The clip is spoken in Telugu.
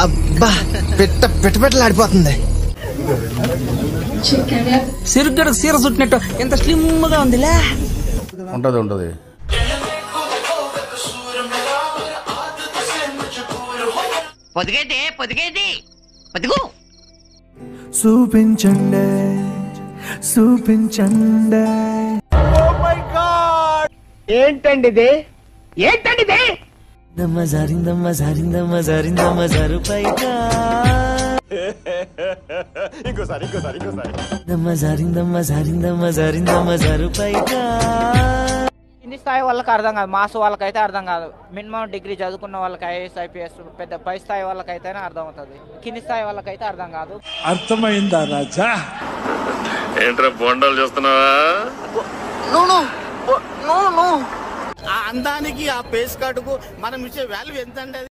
అబ్బా పెట్టలాడిపోతుంది. సిరుగ్గడ సీర చుట్టినట్టు ఎంత స్లిమ్ గా ఉందిలే. ఉంటది పొదుగు చూపించండి. ఏంటండి దమ్మ జారిందమ్మ జారు పైగా. ఇంకోసారి దమ్మ జారిందమ్మ జారు పైగా. కింది స్థాయి వాళ్ళకి అర్థం కాదు, మాస్ వాళ్ళకైతే అర్థం కాదు. మినిమం డిగ్రీ చదువుకున్న వాళ్ళకి ఐఏఎస్ ఐపీఎస్ పెద్ద పై స్థాయి వాళ్ళకైతేనే అర్థం అవుతుంది. కింది స్థాయి వాళ్ళకైతే అర్థం కాదు. అర్థమైందా రాజా? ఏంట్రా బొండాలు చూస్తున్నావా? ఆ అందానికి ఆ పేస్ కార్డుకు మనం ఇచ్చే వాల్యూ ఎంత అండి?